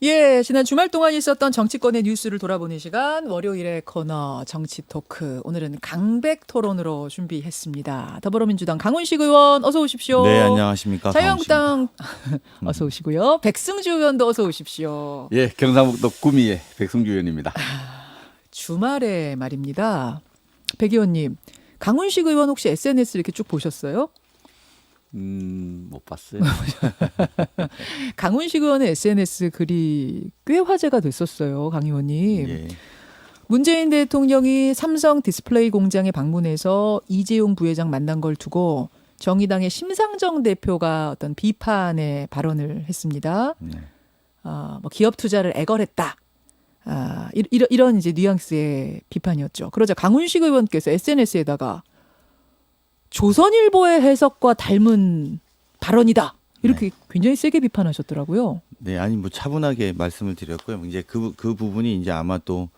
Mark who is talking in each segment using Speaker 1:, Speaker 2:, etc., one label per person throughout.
Speaker 1: 예, 지난 주말 동안 있었던 정치권의 뉴스를 돌아보는 시간 월요일의 코너 정치 토크. 오늘은 강백 토론으로 준비했습니다. 더불어민주당 강훈식 의원 어서 오십시오.
Speaker 2: 네, 안녕하십니까.
Speaker 1: 자유한국당 어서 오시고요. 백승주 의원도 어서 오십시오.
Speaker 3: 예, 경상북도 구미의 백승주 의원입니다.
Speaker 1: 주말에 말입니다. 백 의원님, 강훈식 의원 혹시 SNS 이렇게 쭉 보셨어요?
Speaker 3: 못 봤어요.
Speaker 1: 강훈식 의원의 SNS 글이 꽤 화제가 됐었어요, 강 의원님.
Speaker 2: 예.
Speaker 1: 문재인 대통령이 삼성 디스플레이 공장에 방문해서 이재용 부회장 만난 걸 두고 정의당의 심상정 대표가 어떤 비판의 발언을 했습니다.
Speaker 2: 네.
Speaker 1: 뭐 기업 투자를 애걸했다. 이런 이제 뉘앙스의 비판이었죠. 그러자 강훈식 의원께서 SNS에다가 조선일보의 해석과 닮은 발언이다. 이렇게 굉장히 세게 비판하셨더라고요.
Speaker 2: 네, 아니 뭐 차분하게 말씀을 드렸고요. 이제 그 부분이 이제 아마 또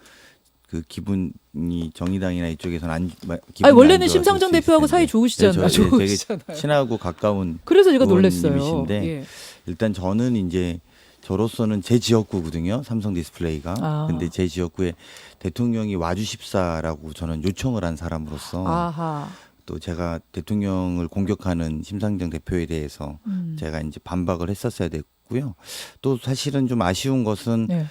Speaker 2: 그 기분이 정의당이나 이쪽에서는 기분이
Speaker 1: 원래는
Speaker 2: 안 좋았을
Speaker 1: 심상정
Speaker 2: 수 있을
Speaker 1: 대표하고
Speaker 2: 텐데.
Speaker 1: 사이 좋으시잖아요.
Speaker 2: 네, 되게
Speaker 1: 좋으시잖아요.
Speaker 2: 친하고 가까운
Speaker 1: 그래서 제가 놀랐어요.
Speaker 2: 의원님이신데
Speaker 1: 예.
Speaker 2: 일단 저는 이제 저로서는 제 지역구거든요. 삼성 디스플레이가.
Speaker 1: 아.
Speaker 2: 근데 제 지역구에 대통령이 와주십사라고 저는 요청을 한 사람으로서
Speaker 1: 아하.
Speaker 2: 또 제가 대통령을 공격하는 심상정 대표에 대해서 제가 이제 반박을 했었어야 됐고요. 또 사실은 좀 아쉬운 것은
Speaker 1: 네.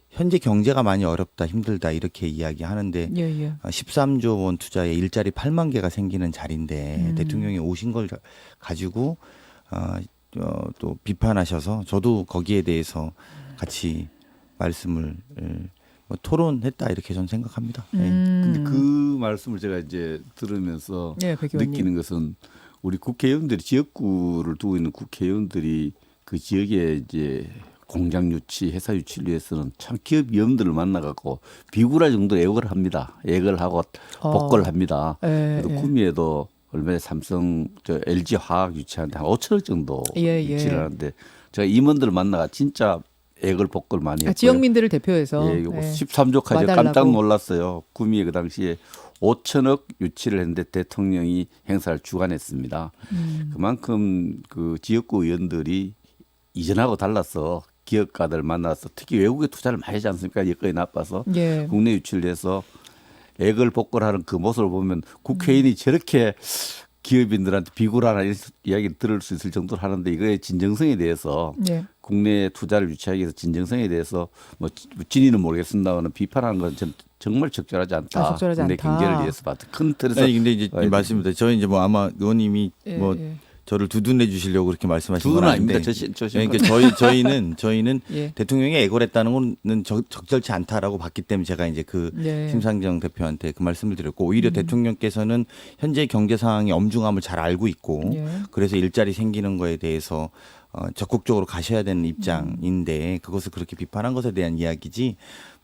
Speaker 2: 현재 경제가 많이 어렵다, 힘들다 이렇게 이야기하는데
Speaker 1: 예, 예.
Speaker 2: 13조 원 투자에 일자리 8만 개가 생기는 자리인데 대통령이 오신 걸 가지고 또 비판하셔서 저도 거기에 대해서 같이 말씀을 뭐 토론했다 이렇게 저는 생각합니다. 네.
Speaker 3: 근데 그 말씀을 제가 이제 들으면서
Speaker 1: 네, 백 의원님.
Speaker 3: 느끼는 것은 우리 국회의원들이 지역구를 두고 있는 국회의원들이 그 지역에 이제 공장 유치, 회사 유치를 위해서는 참 기업 위원들을 만나갖고 비굴할 정도로 애걸을 합니다. 애걸 하고 복걸 합니다.
Speaker 1: 예,
Speaker 3: 그래서
Speaker 1: 예.
Speaker 3: 구미에도 얼마 전에 삼성, LG 화학 유치하는데 한 5천억 정도
Speaker 1: 예, 예.
Speaker 3: 유치를 하는데 제가 임원들을 만나가 진짜 애걸 복걸 많이 했고요.
Speaker 1: 지역민들을 대표해서
Speaker 3: 예, 요거
Speaker 1: 예.
Speaker 3: 13조까지
Speaker 1: 와달라고.
Speaker 3: 깜짝 놀랐어요. 구미에 그 당시에 5천억 유치를 했는데 대통령이 행사를 주관했습니다. 그만큼 그 지역구 의원들이 이전하고 달라서 기업가들 만나서 특히 외국에 투자를 많이 하지 않습니까? 여건이 나빠서
Speaker 1: 예.
Speaker 3: 국내 유치를 해서 애걸 복걸하는 그 모습을 보면 국회의원이 저렇게 기업인들한테 비굴하는 이야기를 들을 수 있을 정도로 하는데 이거의 진정성에 대해서
Speaker 1: 예.
Speaker 3: 국내 투자를 유치하기 위해서 진정성에 대해서 뭐 진위는 모르겠습니다만 비판하는 건 전 정말 적절하지 않다.
Speaker 1: 적절하지
Speaker 3: 국내
Speaker 1: 않다.
Speaker 3: 경제를 위해서 봤다. 큰 틀에서
Speaker 2: 아니 근데 이제 말씀입니다. 저는 이제 뭐 아마 의원님이
Speaker 1: 예,
Speaker 2: 뭐
Speaker 1: 예.
Speaker 2: 저를 두둔해 주시려고 그렇게 말씀하신 건
Speaker 3: 두둔은
Speaker 2: 아닌데.
Speaker 3: 아닙니다.
Speaker 2: 그러니까 저희는
Speaker 1: 예.
Speaker 2: 대통령이 애걸했다는 건 적절치 않다라고 봤기 때문에 제가 이제 그
Speaker 1: 네.
Speaker 2: 심상정 대표한테 그 말씀을 드렸고 오히려 대통령께서는 현재 경제 상황의 엄중함을 잘 알고 있고
Speaker 1: 예.
Speaker 2: 그래서 일자리 생기는 거에 대해서 적극적으로 가셔야 되는 입장인데 그것을 그렇게 비판한 것에 대한 이야기지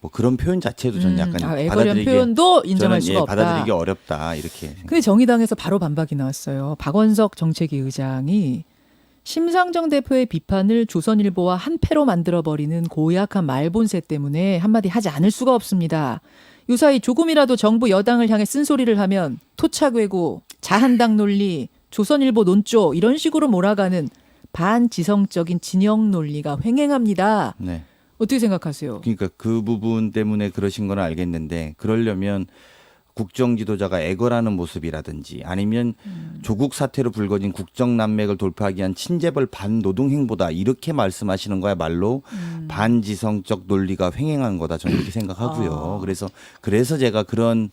Speaker 2: 뭐 그런 표현 자체도 저는 약간
Speaker 1: 애걸이란 표현도 인정할
Speaker 2: 저는
Speaker 1: 수가 없다.
Speaker 2: 받아들이기 어렵다 이렇게.
Speaker 1: 근데 정의당에서 바로 반박이 나왔어요. 박원석 정책위 의장이 심상정 대표의 비판을 조선일보와 한패로 만들어버리는 고약한 말본세 때문에 한마디 하지 않을 수가 없습니다. 유사히 조금이라도 정부 여당을 향해 쓴소리를 하면 토착외구, 자한당 논리, 조선일보 논조 이런 식으로 몰아가는 반지성적인 진영 논리가 횡행합니다.
Speaker 2: 네.
Speaker 1: 어떻게 생각하세요?
Speaker 2: 그러니까 그 부분 때문에 그러신 건 알겠는데 그러려면 국정 지도자가 애걸하는 모습이라든지 아니면 조국 사태로 불거진 국정 난맥을 돌파하기 위한 친재벌 반노동 행보다 이렇게 말씀하시는 거야말로 반지성적 논리가 횡행한 거다 저는 이렇게 생각하고요. 그래서 제가 그런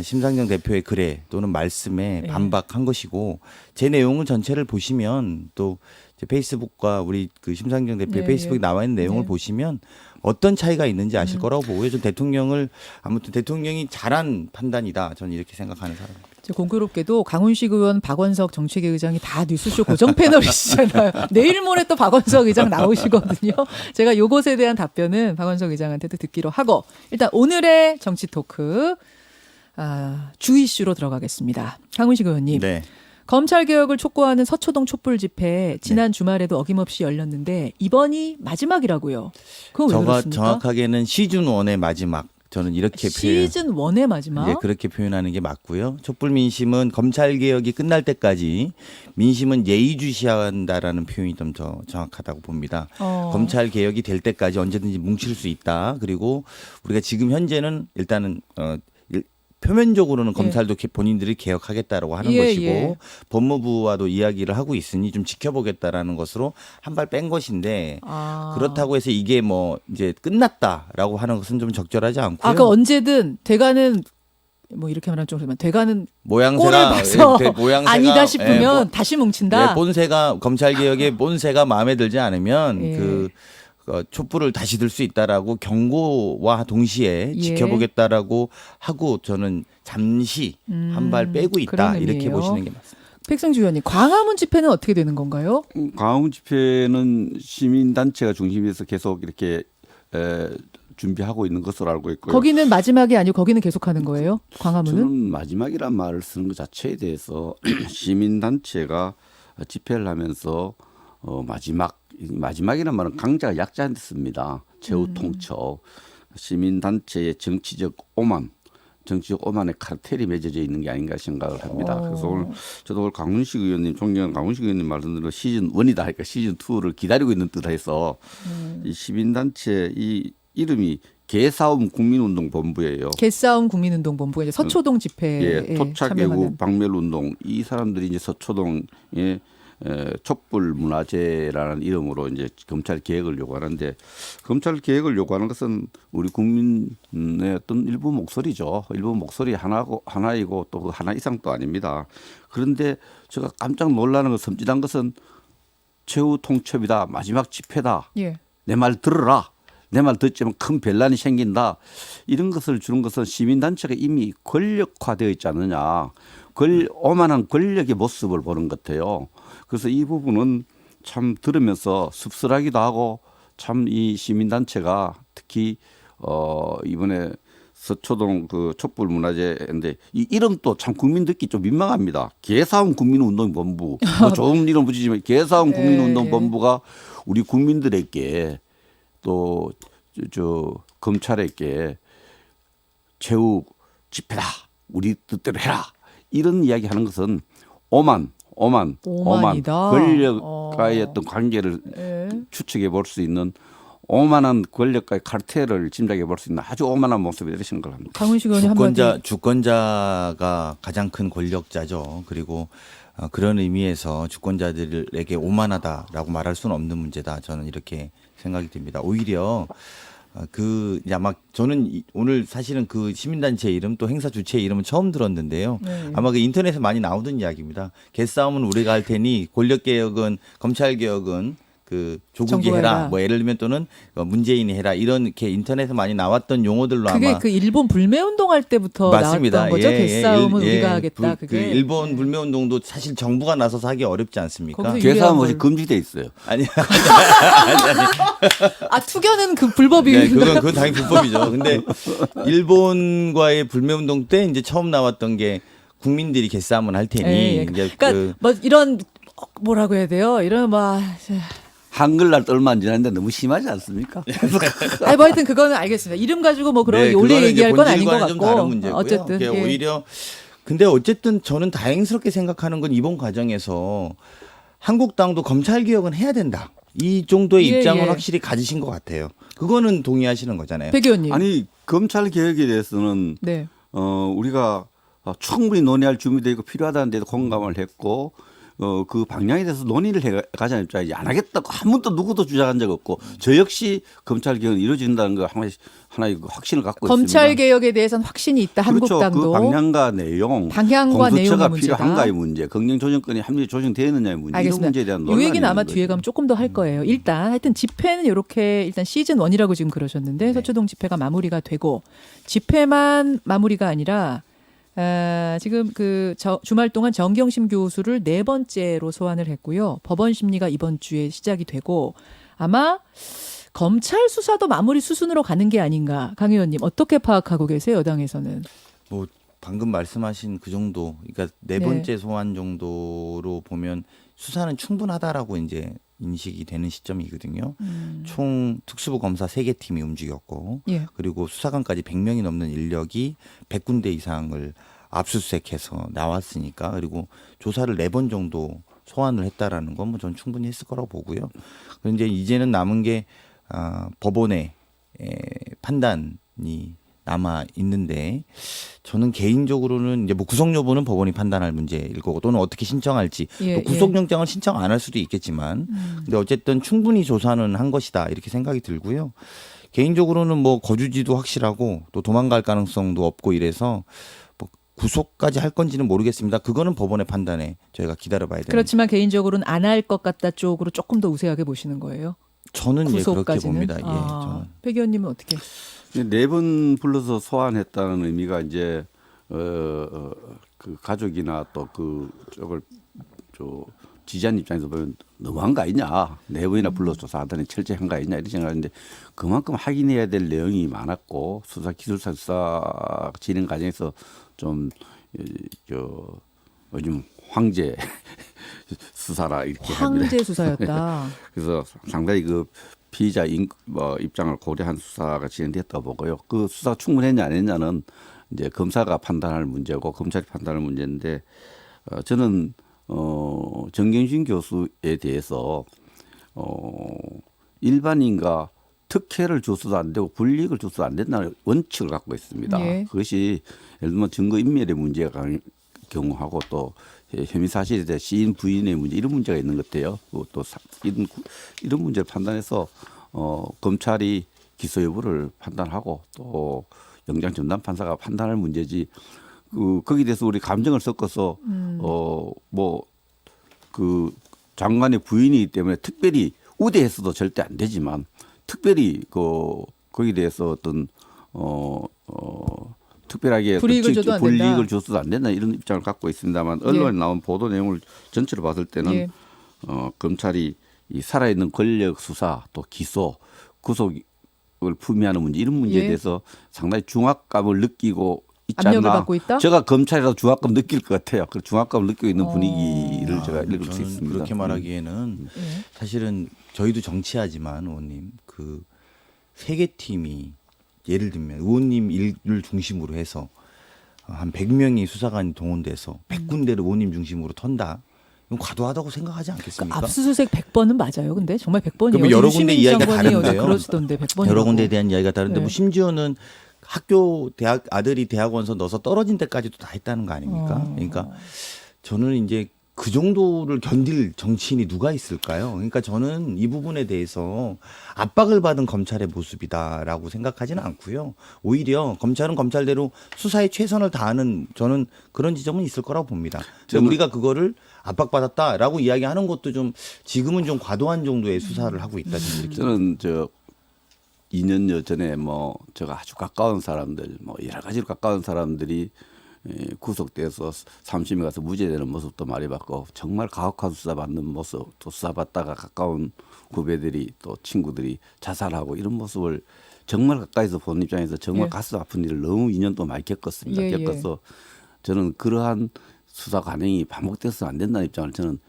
Speaker 2: 심상정 대표의 글에 또는 말씀에
Speaker 1: 예.
Speaker 2: 반박한 것이고 제 내용을 전체를 보시면 또 제 페이스북과 우리 그 심상정 대표의
Speaker 1: 네,
Speaker 2: 페이스북에
Speaker 1: 예.
Speaker 2: 나와 있는 내용을
Speaker 1: 네.
Speaker 2: 보시면 어떤 차이가 있는지 아실 거라고 보고요. 전 아무튼 대통령이 잘한 판단이다. 저는 이렇게 생각하는 사람입니다.
Speaker 1: 공교롭게도 강훈식 의원, 박원석 정책위 의장이 다 뉴스쇼 고정 패널이시잖아요. 내일 모레 또 박원석 의장 나오시거든요. 제가 요것에 대한 답변은 박원석 의장한테도 듣기로 하고 일단 오늘의 정치 토크 주 이슈로 들어가겠습니다. 강훈식 의원님.
Speaker 2: 네.
Speaker 1: 검찰개혁을 촉구하는 서초동 촛불 집회 지난 주말에도 어김없이 열렸는데 이번이 마지막이라고요. 그건 왜
Speaker 2: 저가
Speaker 1: 그렇습니까?
Speaker 2: 정확하게는 시즌 1의 마지막 저는 이렇게
Speaker 1: 시즌 1의 마지막.
Speaker 2: 예, 그렇게 표현하는 게 맞고요. 촛불 민심은 검찰 개혁이 끝날 때까지 민심은 예의주시한다라는 표현이 좀 더 정확하다고 봅니다. 검찰 개혁이 될 때까지 언제든지 뭉칠 수 있다. 그리고 우리가 지금 현재는 일단은 표면적으로는 검찰도 본인들이 개혁하겠다라고 하는
Speaker 1: 예,
Speaker 2: 것이고
Speaker 1: 예.
Speaker 2: 법무부와도 이야기를 하고 있으니 좀 지켜보겠다라는 것으로 한 발 뺀 것인데 그렇다고 해서 이게 뭐 이제 끝났다라고 하는 것은 좀 적절하지 않고요.
Speaker 1: 그 언제든 대가는 뭐 이렇게 말하면 좀 그렇지만 대가는 꼴을
Speaker 2: 모양새가
Speaker 1: 봐서
Speaker 2: 모양새가
Speaker 1: 아니다 싶으면
Speaker 2: 뭐,
Speaker 1: 다시 뭉친다.
Speaker 2: 본새가 검찰 개혁의 본새가 마음에 들지 않으면
Speaker 1: 예.
Speaker 2: 그 촛불을 다시 들 수 있다라고 경고와 동시에
Speaker 1: 예.
Speaker 2: 지켜보겠다라고 하고 저는 잠시 한 발 빼고 있다
Speaker 1: 그런
Speaker 2: 이렇게
Speaker 1: 의미예요.
Speaker 2: 보시는 게 맞습니다.
Speaker 1: 백승주 의원님, 광화문 집회는 어떻게 되는 건가요?
Speaker 3: 광화문 집회는 시민단체가 중심에서 계속 이렇게 준비하고 있는 것으로 알고 있고요.
Speaker 1: 거기는 마지막이 아니고 거기는 계속하는 거예요? 광화문은?
Speaker 3: 저는 마지막이란 말을 쓰는 것 자체에 대해서 시민단체가 집회를 하면서 마지막이란 말은 강자가 약자한테 씁니다. 최후 통첩. 시민단체의 정치적 오만의 카르텔이 맺어져 있는 게 아닌가 생각을 합니다. 그래서 오늘 저도 오늘 강훈식 의원님, 존경하는 강훈식 의원님 말씀대로 시즌 1이다 하니까 시즌 2를 기다리고 있는 듯해서 이 시민단체 이 이름이 개싸움 국민운동본부예요.
Speaker 1: 개싸움 국민운동본부가 이제 서초동 집회에
Speaker 3: 예, 토착애국 박멸운동 이 사람들이 이제 서초동에 촛불 문화제라는 이름으로 이제 검찰 개혁을 요구하는데 검찰 개혁을 요구하는 것은 우리 국민의 어떤 일부 목소리죠. 일부 목소리 하나이고 또 그 하나 이상도 아닙니다. 그런데 제가 깜짝 놀라는 것 섬찟한 것은 최후 통첩이다. 마지막 집회다.
Speaker 1: 예.
Speaker 3: 내 말 들어라. 내 말 듣지만 큰 변란이 생긴다. 이런 것을 주는 것은 시민단체가 이미 권력화되어 있지 않느냐. 오만한 권력의 모습을 보는 것 같아요. 그래서 이 부분은 참 들으면서 씁쓸하기도 하고 참 이 시민단체가 특히 이번에 서초동 그 촛불 문화제인데 이 이름도 참 국민 듣기 좀 민망합니다. 개싸움 국민운동본부. 뭐 좋은 이름 붙이지만 개싸움 국민운동본부가 우리 국민들에게 또 저 검찰에게 최후 집회다. 우리 뜻대로 해라. 이런 이야기하는 것은 오만
Speaker 1: 오만이다.
Speaker 3: 권력과의 어떤 관계를 추측해 볼 수 있는 오만한 권력과의 카르텔을 짐작해 볼 수 있는 아주 오만한 모습이라고 생각을 합니다.
Speaker 1: 강훈식 의원님 한마디.
Speaker 2: 주권자가 가장 큰 권력자죠. 그리고 그런 의미에서 주권자들에게 오만하다라고 말할 수는 없는 문제다. 저는 이렇게 생각이 듭니다. 오히려 아마 저는 오늘 사실은 그 시민단체 이름 또 행사 주체 이름은 처음 들었는데요.
Speaker 1: 네.
Speaker 2: 아마 그 인터넷에 많이 나오던 이야기입니다. 개싸움은 우리가 할 테니 권력개혁은 검찰개혁은 그 조국이
Speaker 1: 정부가
Speaker 2: 해라.
Speaker 1: 해라.
Speaker 2: 뭐 예를 들면 또는 문재인이 해라. 이렇게 인터넷에 많이 나왔던 용어들로
Speaker 1: 그게
Speaker 2: 아마
Speaker 1: 그 일본 불매운동 할 때부터
Speaker 2: 맞습니다.
Speaker 1: 나왔던 거죠. 개싸움은 우리가 하겠다.
Speaker 2: 그
Speaker 1: 그게
Speaker 2: 일본 불매운동도 사실 정부가 나서서 하기 어렵지 않습니까?
Speaker 1: 거기서
Speaker 3: 개싸움
Speaker 1: 유리한
Speaker 3: 없이 금지돼 있어요.
Speaker 2: 아니,
Speaker 1: 투견은 그 불법이.
Speaker 2: 네, 그건 당연히 불법이죠. 근데 일본과의 불매운동 때 이제 처음 나왔던 게 국민들이 개싸움을 할 테니.
Speaker 1: 예, 예.
Speaker 2: 이제
Speaker 1: 그러니까 뭐 이런 뭐라고 해야 돼요? 이런 막
Speaker 3: 한글날 얼마 안 지났는데 너무 심하지 않습니까?
Speaker 1: 아니 뭐 하여튼 그거는 알겠습니다. 이름 가지고 뭐 그런
Speaker 2: 네,
Speaker 1: 올해
Speaker 2: 그거는
Speaker 1: 얘기할
Speaker 2: 이제
Speaker 1: 건 아닌 것
Speaker 2: 본질과는 좀 다른
Speaker 1: 같고
Speaker 2: 문제고요.
Speaker 1: 어쨌든
Speaker 2: 그게
Speaker 1: 예.
Speaker 2: 오히려 근데 어쨌든 저는 다행스럽게 생각하는 건 이번 과정에서 한국당도 검찰 개혁은 해야 된다. 이 정도의
Speaker 1: 예,
Speaker 2: 입장은
Speaker 1: 예.
Speaker 2: 확실히 가지신 것 같아요. 그거는 동의하시는 거잖아요.
Speaker 1: 백 의원님.
Speaker 3: 아니 검찰 개혁에 대해서는
Speaker 1: 네.
Speaker 3: 우리가 충분히 논의할 준비되어 있고 필요하다는 데도 공감을 했고 그 방향에 대해서 논의를 해가자는 입장이지 안 하겠다고 한 번도 누구도 주장한 적 없고 저 역시 검찰 개혁은 이루어진다는 거 하나의 확신을 갖고
Speaker 1: 검찰
Speaker 3: 있습니다.
Speaker 1: 개혁에 대해서는 확신이 있다.
Speaker 3: 그렇죠.
Speaker 1: 한국당도.
Speaker 3: 그 방향과 내용,
Speaker 1: 방향과
Speaker 3: 공수처가
Speaker 1: 내용의 문제다.
Speaker 3: 필요한가의 문제, 경영 조정권이 합리적으로 조정되느냐의 문제,
Speaker 1: 알겠습니다.
Speaker 3: 이런 문제에 대한
Speaker 1: 이
Speaker 3: 논란이
Speaker 1: 얘기는 아마
Speaker 3: 있는
Speaker 1: 뒤에
Speaker 3: 거죠.
Speaker 1: 가면 조금 더 할 거예요. 일단 하여튼 집회는 이렇게 일단 시즌 1이라고 지금 그러셨는데 서초동 집회가 마무리가 되고 집회만 마무리가 아니라 지금 그 주말 동안 정경심 교수를 4번째로 소환을 했고요. 법원 심리가 이번 주에 시작이 되고 아마 검찰 수사도 마무리 수순으로 가는 게 아닌가. 강 의원님 어떻게 파악하고 계세요? 여당에서는.
Speaker 2: 뭐 방금 말씀하신 그 정도, 그러니까 네 번째 소환 정도로 보면 수사는 충분하다라고 이제 인식이 되는 시점이거든요. 총 특수부 검사 3개 팀이 움직였고
Speaker 1: 예.
Speaker 2: 그리고 수사관까지 100명이 넘는 인력이 100군데 이상을 압수수색해서 나왔으니까 그리고 조사를 4번 정도 소환을 했다라는 건 뭐 전 충분히 했을 거라고 보고요. 그런데 이제는 남은 게 법원의 판단이 남아 있는데 저는 개인적으로는 이제 뭐 구속 여부는 법원이 판단할 문제일 거고 또는 어떻게 신청할지
Speaker 1: 예,
Speaker 2: 또 구속영장을 신청 안 할 수도 있겠지만 근데 어쨌든 충분히 조사는 한 것이다 이렇게 생각이 들고요. 개인적으로는 뭐 거주지도 확실하고 또 도망갈 가능성도 없고 이래서 뭐 구속까지 할 건지는 모르겠습니다. 그거는 법원의 판단에 저희가 기다려봐야 됩니다.
Speaker 1: 그렇지만 개인적으로는 안 할 것 같다 쪽으로 조금 더 우세하게 보시는 거예요.
Speaker 2: 저는 예, 그렇게
Speaker 1: 구속까지는.
Speaker 2: 봅니다. 예, 저는.
Speaker 1: 백 의원님은 어떻게?
Speaker 3: 4번 불러서 소환했다는 의미가 이제 그 가족이나 또 그쪽을 지지한 입장에서 보면 너무한 거 아니냐, 4번이나 불러서 조사하더니 철저한 거 아니냐 이런 생각하는데 그만큼 확인해야 될 내용이 많았고 수사 기술사 수사 진행 과정에서 좀 요즘 황제 수사라 이렇게 합니다.
Speaker 1: 황제 수사였다.
Speaker 3: 그래서 상당히 그 피의자 입장을 고려한 수사가 진행됐다고 보고요. 그 수사 충분했냐 안 했냐는 이제 검사가 판단할 문제고 검찰이 판단할 문제인데 저는 정경심 교수에 대해서 일반인과 특혜를 줘서도 안 되고 불이익을 줘서도 안 된다는 원칙을 갖고 있습니다.
Speaker 1: 예.
Speaker 3: 그것이 예를 들면 증거인멸의 문제가 경우하고 또 혐의 사실에 대해 시인 부인의 문제 이런 문제가 있는 것 같아요. 또 이런 문제를 판단해서 검찰이 기소 여부를 판단하고 또 영장 전담 판사가 판단할 문제지. 거기에 대해서 우리 감정을 섞어서 뭐 그 장관의 부인이기 때문에 특별히 우대해서도 절대 안 되지만 특별히 거기에 대해서 어떤 특별하게
Speaker 1: 불이익을 줘도 안 된다.
Speaker 3: 불이익을 줘서도 안 된다 이런 입장을 갖고 있습니다만 언론에 나온 보도 내용을 전체로 봤을 때는
Speaker 1: 예.
Speaker 3: 검찰이 이 살아있는 권력 수사 또 기소 구속을 품위하는 문제 이런 문제에
Speaker 1: 예.
Speaker 3: 대해서 상당히 중압감을 느끼고 있지
Speaker 1: 압력을
Speaker 3: 않나.
Speaker 1: 받고 있다?
Speaker 3: 제가 검찰이라도 중압감 느낄 것 같아요. 그 중압감을 느끼고 있는 분위기를 제가 읽을 수
Speaker 2: 저는
Speaker 3: 있습니다.
Speaker 2: 그렇게 말하기에는
Speaker 1: 예.
Speaker 2: 사실은 저희도 정치하지만 의원님 그 3개 팀이 예를 들면 의원님 일을 중심으로 해서 한 100명이 수사관이 동원돼서 100군데를 의원님 중심으로 턴다. 이건 과도하다고 생각하지 않겠습니까?
Speaker 1: 압수수색 100번은 맞아요. 근데 정말 100번이에요.
Speaker 2: 그러면 여러 군데 이야기가 다른데요.
Speaker 1: 그러시던데 100번이라고.
Speaker 2: 여러 군데에 대한 이야기가 다른데
Speaker 1: 네.
Speaker 2: 뭐 심지어는 학교 대학 아들이 대학원서 넣어서 떨어진 데까지도 다 했다는 거 아닙니까? 그러니까 저는 이제 그 정도를 견딜 정치인이 누가 있을까요? 그러니까 저는 이 부분에 대해서 압박을 받은 검찰의 모습이다라고 생각하지는 않고요. 오히려 검찰은 검찰대로 수사에 최선을 다하는 저는 그런 지점은 있을 거라고 봅니다. 우리가 그거를 압박받았다라고 이야기하는 것도 좀 지금은 좀 과도한 정도의 수사를 하고 있다.
Speaker 3: 저는 2년여 전에 뭐 제가 아주 가까운 사람들 뭐 여러 가지로 가까운 사람들이 구속돼서 3심에 가서 무죄되는 모습도 많이 봤고 정말 가혹한 수사 받는 모습 또 수사 받다가 가까운 후배들이 또 친구들이 자살하고 이런 모습을 정말 가까이서 본 입장에서 정말
Speaker 1: 예.
Speaker 3: 가슴 아픈 일을 너무 2년 동안 많이 겪었습니다.
Speaker 1: 예, 예.
Speaker 3: 겪어서 저는 그러한 수사 관행이 반복돼서 안 된다는 입장을 저는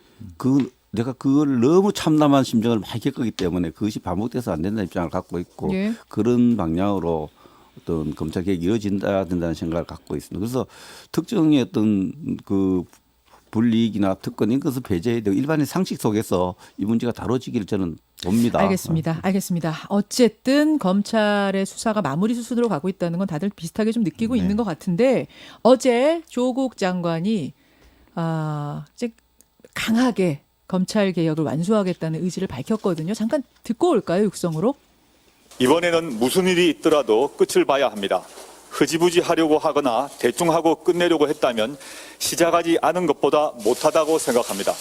Speaker 3: 내가 그걸 너무 참담한 심정을 많이 겪었기 때문에 그것이 반복돼서 안 된다는 입장을 갖고 있고
Speaker 1: 예.
Speaker 3: 그런 방향으로 어떤 검찰 개혁이 이어진다 된다는 생각을 갖고 있습니다. 그래서 특정의 어떤 그 불이익이나 특권 이런 것을 배제해야 되고 일반의 상식 속에서 이 문제가 다뤄지기를 저는 봅니다.
Speaker 1: 알겠습니다. 어쨌든 검찰의 수사가 마무리 수순으로 가고 있다는 건 다들 비슷하게 좀 느끼고
Speaker 2: 네.
Speaker 1: 있는 것 같은데 어제 조국 장관이 이제 강하게 검찰 개혁을 완수하겠다는 의지를 밝혔거든요. 잠깐 듣고 올까요, 육성으로?
Speaker 4: 이번에는 무슨 일이 있더라도 끝을 봐야 합니다. 흐지부지 하려고 하거나 대충 하고 끝내려고 했다면 시작하지 않은 것보다 못하다고 생각합니다.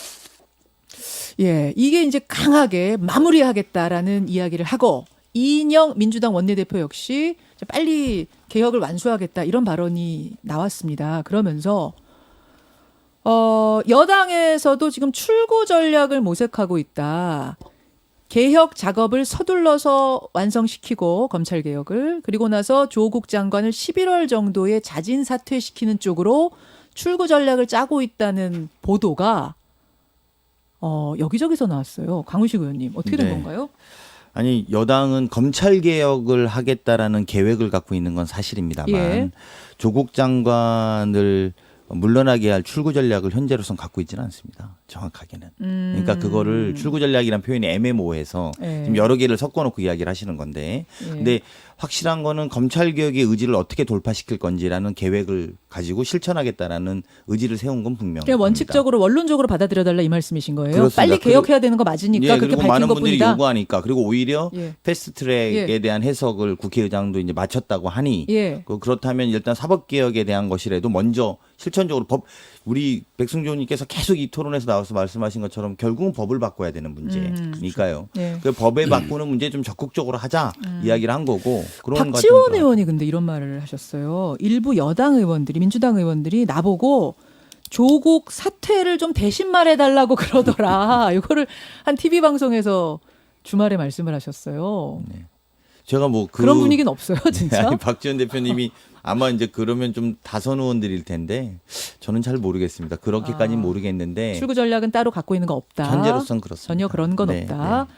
Speaker 1: 예, 이게 이제 강하게 마무리하겠다라는 이야기를 하고 이인영 민주당 원내대표 역시 빨리 개혁을 완수하겠다 이런 발언이 나왔습니다. 그러면서 여당에서도 지금 출구 전략을 모색하고 있다. 개혁 작업을 서둘러서 완성시키고 검찰 개혁을 그리고 나서 조국 장관을 11월 정도에 자진 사퇴시키는 쪽으로 출구 전략을 짜고 있다는 보도가 여기저기서 나왔어요. 강훈식 의원님 어떻게 된
Speaker 2: 네.
Speaker 1: 건가요?
Speaker 2: 아니 여당은 검찰 개혁을 하겠다라는 계획을 갖고 있는 건 사실입니다만
Speaker 1: 예.
Speaker 2: 조국 장관을 물러나게 할 출구 전략을 현재로선 갖고 있지는 않습니다. 정확하게는. 그러니까 그거를 출구 전략이란 표현이 애매모호해서
Speaker 1: 예.
Speaker 2: 지금 여러 개를 섞어놓고 이야기를 하시는 건데,
Speaker 1: 예.
Speaker 2: 근데 확실한 거는 검찰 개혁의 의지를 어떻게 돌파시킬 건지라는 계획을 가지고 실천하겠다라는 의지를 세운 건 분명합니다.
Speaker 1: 그냥 원칙적으로 원론적으로 받아들여달라 이 말씀이신 거예요.
Speaker 2: 그렇습니다.
Speaker 1: 빨리 개혁해야 되는 거 맞으니까
Speaker 2: 예,
Speaker 1: 그렇게
Speaker 2: 그리고
Speaker 1: 밝힌
Speaker 2: 많은 분들이
Speaker 1: 것뿐이다.
Speaker 2: 요구하니까 그리고 오히려
Speaker 1: 예.
Speaker 2: 패스트트랙에
Speaker 1: 예.
Speaker 2: 대한 해석을 국회의장도 이제 마쳤다고 하니
Speaker 1: 예.
Speaker 2: 그렇다면 일단 사법개혁에 대한 것이라도 먼저 실천적으로 우리 백승조 의원님께서 계속 이 토론에서 나와서 말씀하신 것처럼 결국은 법을 바꿔야 되는 문제니까요.
Speaker 1: 예.
Speaker 2: 그 법에 바꾸는 문제 좀 적극적으로 하자 이야기를 한 거고 그런
Speaker 1: 박지원
Speaker 2: 과정도
Speaker 1: 의원이 근데 이런 말을 하셨어요. 일부 여당 의원들이 민주당 의원들이 나보고 조국 사퇴를 좀 대신 말해달라고 그러더라. 이거를 한 TV 방송에서 주말에 말씀을 하셨어요.
Speaker 2: 제가 뭐
Speaker 1: 그런 분위기는 없어요, 진짜.
Speaker 2: 아니, 박지원 대표님이 아마 이제 그러면 좀 다선 의원들일 텐데 저는 잘 모르겠습니다. 그렇게까지는 모르겠는데
Speaker 1: 출구 전략은 따로 갖고 있는 거 없다.
Speaker 2: 현재로선 그렇습니다.
Speaker 1: 전혀 그런 건
Speaker 2: 네,
Speaker 1: 없다.
Speaker 2: 네.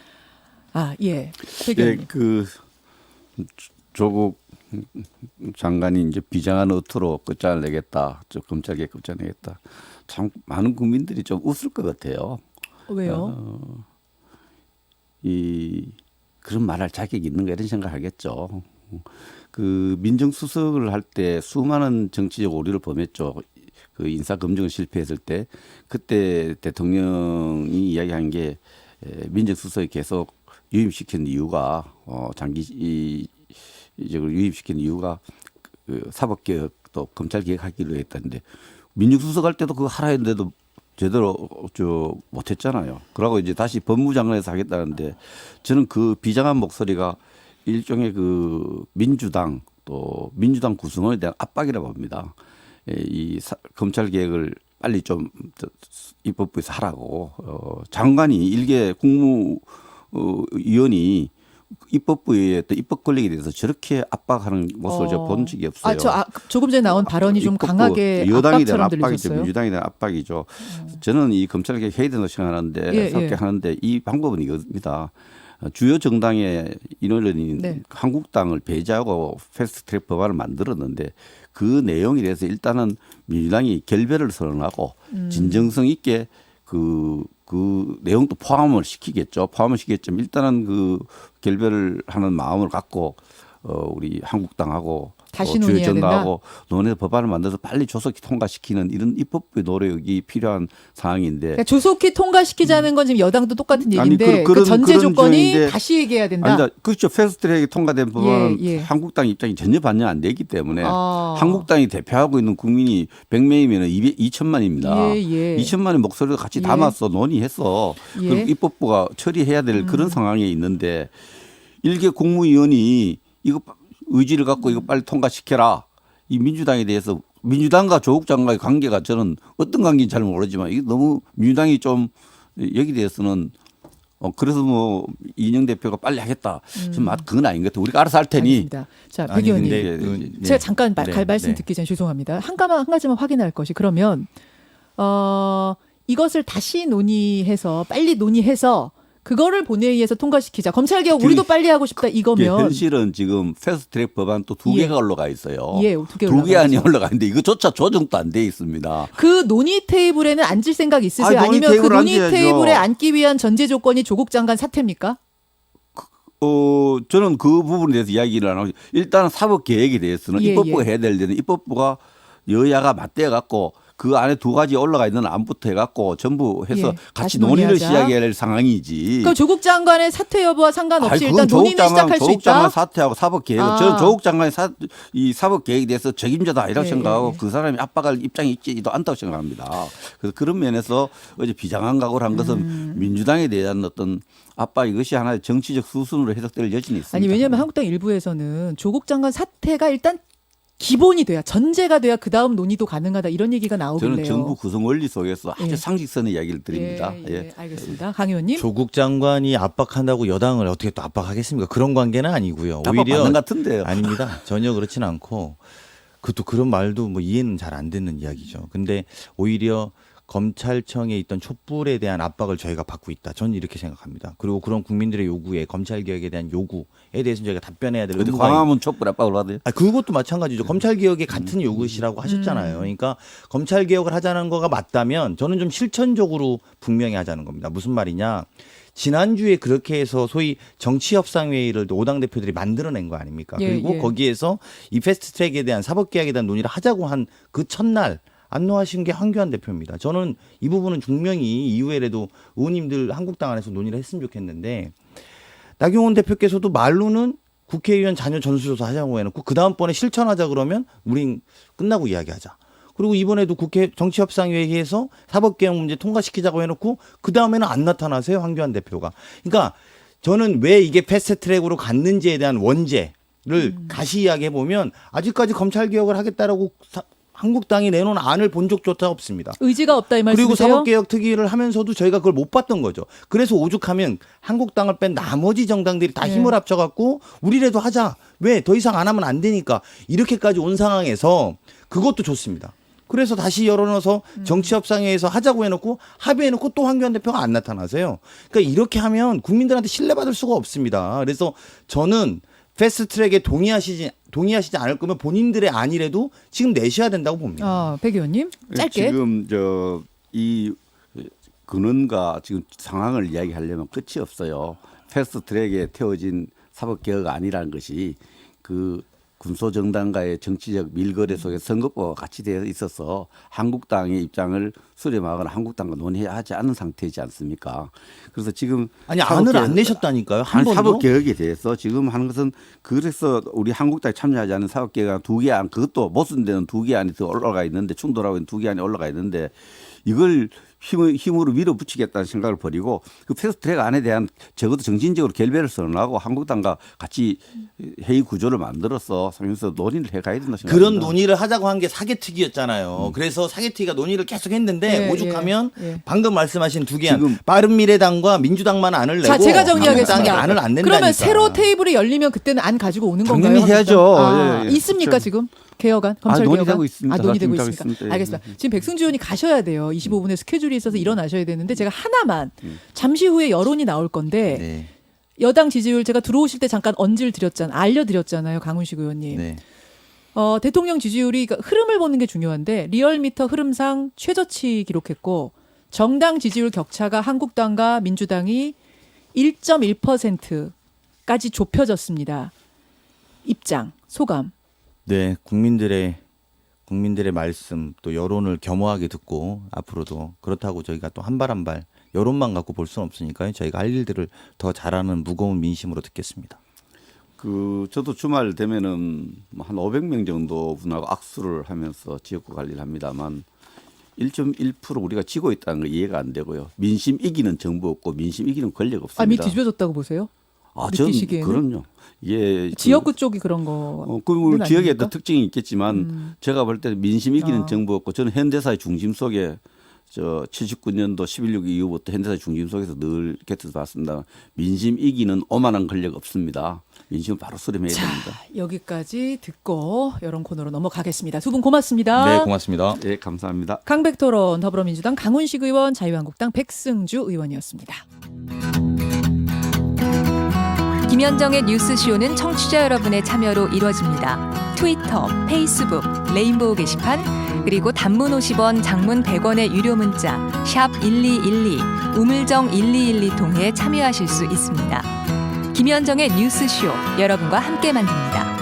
Speaker 1: 아, 예.
Speaker 3: 네,
Speaker 1: 회견님.
Speaker 3: 그 조국 장관이 이제 비장한 어투로 끝장을 내겠다, 저 검찰개 끝장을 내겠다. 참 많은 국민들이 좀 웃을 것 같아요.
Speaker 1: 왜요?
Speaker 3: 그런 말할 자격이 있는가 이런 생각하겠죠. 그 민정수석을 할 때 수많은 정치적 오류를 범했죠. 그 인사 검증을 실패했을 때 그때 대통령이 이야기한 게 민정수석이 계속 유임시킨 이유가 장기적으로 유임시킨 이유가 그 사법개혁 또 검찰개혁하기로 했다는데 민정수석 할 때도 그거 하라 했는데도 제대로 못했잖아요. 그러고 이제 다시 법무장관에서 하겠다는데 저는 그 비장한 목소리가 일종의 그 민주당 또 민주당 구성원에 대한 압박이라고 봅니다. 검찰 개혁을 빨리 좀 입법부에서 하라고 장관이 일개 국무위원이 입법부의 또 입법 권력에 대해서 저렇게 압박하는 모습을 제가 본 적이 없어요.
Speaker 1: 조금 전에 나온 발언이 좀
Speaker 3: 입법부,
Speaker 1: 강하게
Speaker 3: 여당에 대한
Speaker 1: 압박처럼
Speaker 3: 압박이죠.
Speaker 1: 들리셨어요.
Speaker 3: 민주당에 대한 압박이죠. 저는 이 검찰 개혁 해야 된다고 생각하는데
Speaker 1: 예.
Speaker 3: 하는데 이 방법은 이겁니다. 주요 정당의 인원이
Speaker 1: 네.
Speaker 3: 한국당을 배제하고 패스트트랙 법안을 만들었는데 그 내용에 대해서 일단은 민주당이 결별을 선언하고 진정성 있게 그 내용도 포함을 시키겠죠. 포함을 시키겠지만 일단은 그 결별을 하는 마음을 갖고 우리 한국당하고
Speaker 1: 다시
Speaker 3: 주요
Speaker 1: 논의해야
Speaker 3: 정당하고 논의 법안을 만들어서 빨리 조속히 통과시키는 이런 입법부의 노력이 필요한 상황인데
Speaker 1: 그러니까 조속히 통과시키자는 건 지금 여당도 똑같은
Speaker 3: 아니,
Speaker 1: 얘기인데
Speaker 3: 그런
Speaker 1: 전제 조건이
Speaker 3: 주의인데
Speaker 1: 다시 얘기해야 된다.
Speaker 3: 아니다. 그렇죠. 패스트트랙이 통과된 법안은
Speaker 1: 예.
Speaker 3: 한국당 입장이 전혀 반영 안 되기 때문에
Speaker 1: 아.
Speaker 3: 한국당이 대표하고 있는 국민이 100명이면 2천만입니다.
Speaker 1: 예.
Speaker 3: 2천만의 목소리도 같이
Speaker 1: 예.
Speaker 3: 담았어 논의했어.
Speaker 1: 예.
Speaker 3: 그리고 입법부가 처리해야 될 그런 상황에 있는데 일개 국무위원이 이거 의지를 갖고 이거 빨리 통과시켜라. 이 민주당에 대해서 민주당과 조국 장관의 관계가 저는 어떤 관계인지 잘 모르지만 이게 너무 민주당이 좀 여기 대해서는 그래서 뭐 이인영 대표가 빨리 하겠다. 좀 그건 아닌 것 같아요. 우리가 알아서 할 테니.
Speaker 1: 알겠습니다. 자, 백
Speaker 2: 아니,
Speaker 1: 의원님.
Speaker 2: 근데
Speaker 3: 네.
Speaker 1: 제가 잠깐
Speaker 2: 네,
Speaker 1: 말씀
Speaker 2: 네.
Speaker 1: 듣기 전에 죄송합니다. 한 가지만 확인할 것이 그러면 이것을 다시 논의해서 빨리 논의해서 그거를 본회의에서 통과시키자. 검찰개혁 우리도 빨리 하고 싶다 이거면
Speaker 3: 현실은 지금 패스트트랙 법안 또 두
Speaker 1: 예.
Speaker 3: 개가 올라가 있어요.
Speaker 1: 예, 두 개
Speaker 3: 두 개 안이
Speaker 1: 올라가죠.
Speaker 3: 올라가 있는데 이거조차 조정도 안 돼 있습니다.
Speaker 1: 그 논의 테이블에는 앉을 생각 있으세요?
Speaker 3: 아니, 논의
Speaker 1: 아니면 그
Speaker 3: 테이블
Speaker 1: 논의
Speaker 3: 앉아야죠.
Speaker 1: 테이블에 앉기 위한 전제 조건이 조국 장관 사퇴입니까?
Speaker 3: 저는 그 부분에 대해서 이야기를 안 하고 일단 사법 계획에 대해서는
Speaker 1: 예,
Speaker 3: 입법부가
Speaker 1: 예.
Speaker 3: 해야 될 때는 입법부가 여야가 맞대어 갖고 그 안에 두 가지 올라가 있는 안부터 해갖고 전부 해서
Speaker 1: 예, 다시
Speaker 3: 같이 논의를
Speaker 1: 논의하자.
Speaker 3: 시작해야 될 상황이지.
Speaker 1: 그 조국 장관의 사퇴 여부와 상관없이
Speaker 3: 아이,
Speaker 1: 일단
Speaker 3: 그건
Speaker 1: 논의는 시작할 수
Speaker 3: 조국 장관
Speaker 1: 있다.
Speaker 3: 사퇴하고 사법 계획.
Speaker 1: 아.
Speaker 3: 저는 조국 장관의 이 사법 계획에 대해서 책임자다 이라고
Speaker 1: 예,
Speaker 3: 생각하고
Speaker 1: 예.
Speaker 3: 그 사람이 압박할 입장이 있지도 않다고 생각합니다. 그래서 그런 면에서 어제 비장한 각오를 한 것은 민주당에 대한 어떤 압박 이것이 하나의 정치적 수순으로 해석될 여지는 있습니다.
Speaker 1: 아니 왜냐하면 한국당 일부에서는 조국 장관 사퇴가 일단 기본이 돼야 전제가 돼야 그 다음 논의도 가능하다 이런 얘기가 나오길래요.
Speaker 3: 저는 정부 구성 원리 속에서 아주
Speaker 1: 예.
Speaker 3: 상식선의 이야기를 드립니다.
Speaker 1: 예, 알겠습니다. 강 의원님.
Speaker 2: 조국 장관이 압박한다고 여당을 어떻게 또 압박하겠습니까? 그런 관계는 아니고요.
Speaker 3: 압박
Speaker 2: 오히려
Speaker 3: 받는 것 같은데요.
Speaker 2: 아닙니다. 전혀 그렇지는 않고 그것도 그런 말도 뭐 이해는 잘 안 되는 이야기죠. 근데 오히려 검찰청에 있던 촛불에 대한 압박을 저희가 받고 있다. 저는 이렇게 생각합니다. 그리고 그런 국민들의 요구에 검찰 개혁에 대한 요구에 대해서 저희가 답변해야 될
Speaker 3: 근데
Speaker 2: 의무가
Speaker 3: 광화문 촛불 압박을 받아요.
Speaker 2: 그것도 마찬가지죠. 검찰 개혁에 같은 요구시라고 하셨잖아요. 그러니까 검찰 개혁을 하자는 거가 맞다면 저는 좀 실천적으로 분명히 하자는 겁니다. 무슨 말이냐? 지난주에 그렇게 해서 소위 정치협상회의를 5당 대표들이 만들어낸 거 아닙니까?
Speaker 1: 예,
Speaker 2: 그리고
Speaker 1: 예.
Speaker 2: 거기에서 이 패스트트랙에 대한 사법개혁에 대한 논의를 하자고 한 그 첫날 안노하신 게 황교안 대표입니다. 저는 이 부분은 분명히 이후에라도 의원님들 한국당 안에서 논의를 했으면 좋겠는데 나경원 대표께서도 말로는 국회의원 자녀 전수조사 하자고 해놓고 그 다음번에 실천하자 그러면 우린 끝나고 이야기하자. 그리고 이번에도 국회 정치협상회의에서 사법개혁 문제 통과시키자고 해놓고 그 다음에는 안 나타나세요, 황교안 대표가. 그러니까 저는 왜 이게 패스트트랙으로 갔는지에 대한 원죄를 다시 이야기해 보면 아직까지 검찰 개혁을 하겠다라고 한국당이 내놓은 안을 본 적조차 없습니다.
Speaker 1: 의지가 없다 이
Speaker 2: 그리고
Speaker 1: 말씀이세요?
Speaker 2: 사법개혁 특위를 하면서도 저희가 그걸 못 봤던 거죠. 그래서 오죽하면 한국당을 뺀 나머지 정당들이 다
Speaker 1: 네.
Speaker 2: 힘을 합쳐갖고 우리라도 하자. 왜? 더 이상 안 하면 안 되니까. 이렇게까지 온 상황에서 그것도 좋습니다. 그래서 다시 열어넣어서 정치협상회에서 하자고 해놓고 합의해놓고 또 황교안 대표가 안 나타나세요. 그러니까 이렇게 하면 국민들한테 신뢰받을 수가 없습니다. 그래서 저는 패스트트랙에 동의하시지 않을 거면 본인들의 안이라도 지금 내셔야 된다고 봅니다.
Speaker 1: 백 의원님 짧게.
Speaker 3: 지금 이 근원과 지금 상황을 이야기하려면 끝이 없어요. 패스트트랙에 태워진 사법개혁가 아니라는 것이 그 군소정당과의 정치적 밀거래 속에 선거법과 같이 되어 있어서 한국당의 입장을 수렴하거나 한국당과 논의하지 않은 상태이지 않습니까? 그래서 지금
Speaker 2: 아니 안을 안 내셨다니까요. 한 번도.
Speaker 3: 사법개혁에 대해서 지금 하는 것은 그래서 우리 한국당이 참여하지 않은 사법개혁안 2개 안 그것도 모순되는 2개 안이 더 올라가 있는데 충돌하고 있는 2개 안이 올라가 있는데 이걸 힘으로 밀어붙이겠다는 생각을 버리고 그 패스트트랙 안에 대한 적어도 정신적으로 결별을 선언하고 한국당과 같이 회의 구조를 만들어서 상에서 논의를 해가야 된다 생각합니다.
Speaker 2: 그런 논의를 하자고 한 게 사개특위였잖아요. 그래서 사개특위가 논의를 계속 했는데
Speaker 1: 예,
Speaker 2: 오죽하면
Speaker 1: 예.
Speaker 2: 방금 말씀하신 두 개 안,
Speaker 3: 지금
Speaker 2: 바른미래당과 민주당만 안을 내고
Speaker 1: 자, 제가
Speaker 2: 한국당이
Speaker 1: 정리하겠습니다.
Speaker 2: 안을 안 낸다니까.
Speaker 1: 그러면 새로 테이블이 열리면 그때는 안 가지고 오는 건가요?
Speaker 3: 당연히 해야죠.
Speaker 1: 한국당?
Speaker 3: 예, 예.
Speaker 1: 있습니까
Speaker 3: 그렇죠.
Speaker 1: 지금? 개혁안? 검찰
Speaker 3: 논의되고
Speaker 1: 개혁안?
Speaker 3: 있습니다.
Speaker 1: 논의되고
Speaker 3: 논의되고
Speaker 1: 있습니까?
Speaker 3: 있습니다. 예.
Speaker 1: 알겠습니다. 지금 백승주 의원이 가셔야 돼요. 25분에 스케줄이 있어서 일어나셔야 되는데 제가 하나만 잠시 후에 여론이 나올 건데
Speaker 2: 네.
Speaker 1: 여당 지지율 제가 들어오실 때 잠깐 알려드렸잖아요. 강훈식 의원님.
Speaker 2: 네.
Speaker 1: 대통령 지지율이 그러니까 흐름을 보는 게 중요한데 리얼미터 흐름상 최저치 기록했고 정당 지지율 격차가 한국당과 민주당이 1.1%까지 좁혀졌습니다. 입장, 소감.
Speaker 2: 네, 국민들의 말씀 또 여론을 겸허하게 듣고 앞으로도 그렇다고 저희가 또 한 발 한 발 여론만 갖고 볼 수는 없으니까요. 저희가 할 일들을 더 잘하는 무거운 민심으로 듣겠습니다.
Speaker 3: 저도 주말 되면은 한 500명 정도 분하고 악수를 하면서 지역구 관리를 합니다만 1.1% 우리가 지고 있다는 거 이해가 안 되고요. 민심 이기는 정부 없고 민심 이기는 권력 없습니다.
Speaker 1: 밑 뒤집어졌다고 보세요?
Speaker 3: 전
Speaker 1: 느끼시기에는?
Speaker 3: 그럼요. 예,
Speaker 1: 지역구 쪽이 그런 거.
Speaker 3: 우리 지역에
Speaker 1: 아닙니까?
Speaker 3: 또 특징이 있겠지만 제가 볼 때 민심 이기는 정부 없고 저는 현대사의 중심 속에 79년도 11.6 이후부터 현대사의 중심 속에서 늘 곁에서 봤습니다. 민심 이기는 오만한 권력 없습니다. 민심은 바로 수렴해야 됩니다.
Speaker 1: 여기까지 듣고 여론 코너로 넘어가겠습니다. 두 분 고맙습니다.
Speaker 2: 네, 고맙습니다.
Speaker 3: 네, 감사합니다.
Speaker 1: 강백토론 더불어민주당 강훈식 의원, 자유한국당 백승주 의원이었습니다.
Speaker 5: 김현정의 뉴스쇼는 청취자 여러분의 참여로 이루어집니다. 트위터, 페이스북, 레인보우 게시판, 그리고 단문 50원, 장문 100원의 유료 문자 샵 1212, 우물정 1212 통해 참여하실 수 있습니다. 김현정의 뉴스쇼, 여러분과 함께 만듭니다.